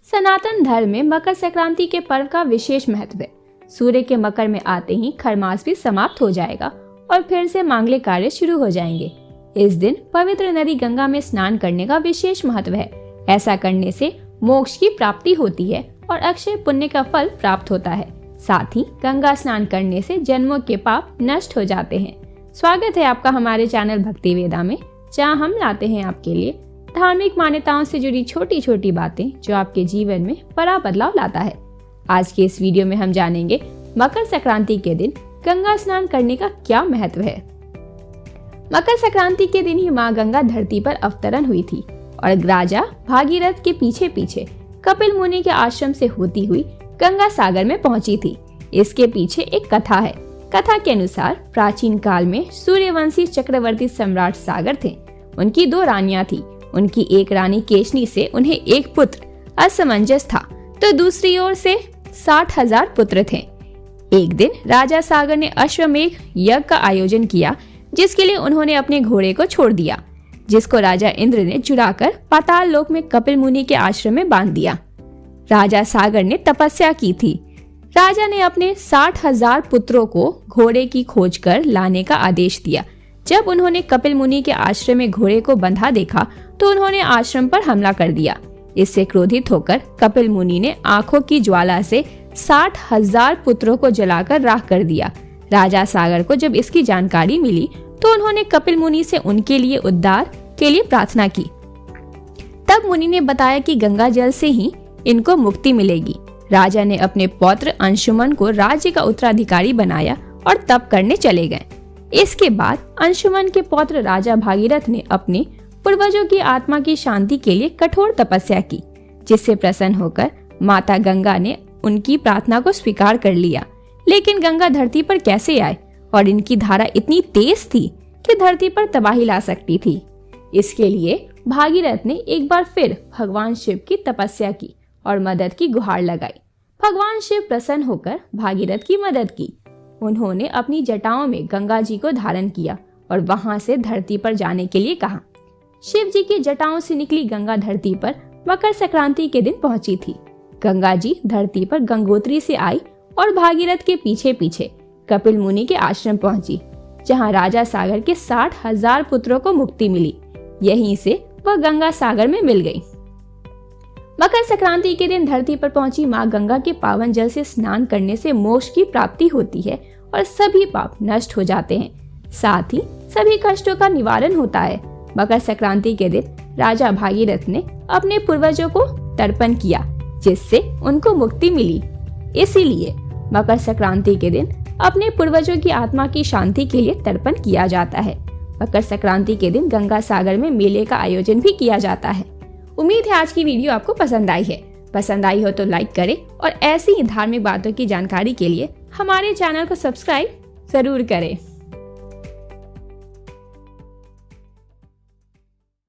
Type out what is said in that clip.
सनातन धर्म में मकर संक्रांति के पर्व का विशेष महत्व है। सूर्य के मकर में आते ही खरमास भी समाप्त हो जाएगा और फिर से मांगलिक कार्य शुरू हो जाएंगे। इस दिन पवित्र नदी गंगा में स्नान करने का विशेष महत्व है। ऐसा करने से मोक्ष की प्राप्ति होती है और अक्षय पुण्य का फल प्राप्त होता है। साथ ही गंगा स्नान करने से जन्मों के पाप नष्ट हो जाते हैं। स्वागत है आपका हमारे चैनल भक्ति वेदा में, जहां हम लाते हैं आपके लिए धार्मिक मान्यताओं से जुड़ी छोटी छोटी बातें जो आपके जीवन में बड़ा बदलाव लाता है। आज के इस वीडियो में हम जानेंगे मकर संक्रांति के दिन गंगा स्नान करने का क्या महत्व है। मकर संक्रांति के दिन ही माँ गंगा धरती पर अवतरण हुई थी और राजा भागीरथ के पीछे पीछे कपिल मुनि के आश्रम से होती हुई गंगा सागर में पहुंची थी। इसके पीछे एक कथा है। कथा के अनुसार प्राचीन काल में सूर्यवंशी चक्रवर्ती सम्राट सागर थे। उनकी 2 रानियां थी। उनकी एक रानी केशनी से उन्हें एक पुत्र असमंजस था, तो दूसरी ओर से 60,000 पुत्र थे। एक दिन राजा सागर ने अश्वमेघ यज्ञ का आयोजन किया, जिसके लिए उन्होंने अपने घोड़े को छोड़ दिया, जिसको राजा इंद्र ने चुराकर पाताल लोक में कपिल मुनि के आश्रम में बांध दिया। राजा सागर ने तपस्या की थी। राजा ने अपने 60,000 पुत्रों को घोड़े की खोज कर लाने का आदेश दिया। जब उन्होंने कपिल मुनि के आश्रम में घोड़े को बंधा देखा तो उन्होंने आश्रम पर हमला कर दिया। इससे क्रोधित होकर कपिल मुनि ने आंखों की ज्वाला से 60,000 पुत्रों को जलाकर राख कर दिया। राजा सागर को जब इसकी जानकारी मिली तो उन्होंने कपिल मुनि से उनके लिए उद्धार के लिए प्रार्थना की। तब मुनि ने बताया कि गंगा जल से ही इनको मुक्ति मिलेगी। राजा ने अपने पौत्र अंशुमन को राज्य का उत्तराधिकारी बनाया और तप करने चले गए। इसके बाद अंशुमन के पौत्र राजा भागीरथ ने अपने पूर्वजों की आत्मा की शांति के लिए कठोर तपस्या की, जिससे प्रसन्न होकर माता गंगा ने उनकी प्रार्थना को स्वीकार कर लिया। लेकिन गंगा धरती पर कैसे आए और इनकी धारा इतनी तेज थी कि धरती पर तबाही ला सकती थी। इसके लिए भागीरथ ने एक बार फिर भगवान शिव की तपस्या की और मदद की गुहार लगाई। भगवान शिव प्रसन्न होकर भागीरथ की मदद की। उन्होंने अपनी जटाओं में गंगा जी को धारण किया और वहां से धरती पर जाने के लिए कहा। शिव जी की जटाओं से निकली गंगा धरती पर मकर संक्रांति के दिन पहुंची थी। गंगा जी धरती पर गंगोत्री से आई और भागीरथ के पीछे पीछे कपिल मुनि के आश्रम पहुंची, जहां राजा सागर के 60,000 पुत्रों को मुक्ति मिली। यहीं से वह गंगा सागर में मिल गई। मकर संक्रांति के दिन धरती पर पहुंची माँ गंगा के पावन जल से स्नान करने से मोक्ष की प्राप्ति होती है और सभी पाप नष्ट हो जाते हैं। साथ ही सभी कष्टों का निवारण होता है। मकर संक्रांति के दिन राजा भागीरथ ने अपने पूर्वजों को तर्पण किया, जिससे उनको मुक्ति मिली। इसीलिए मकर संक्रांति के दिन अपने पूर्वजों की आत्मा की शांति के लिए तर्पण किया जाता है। मकर संक्रांति के दिन गंगा सागर में मेले का आयोजन भी किया जाता है। उम्मीद है आज की वीडियो आपको पसंद आई है। पसंद आई हो तो लाइक करें और ऐसी ही धार्मिक बातों की जानकारी के लिए हमारे चैनल को सब्सक्राइब जरूर करें।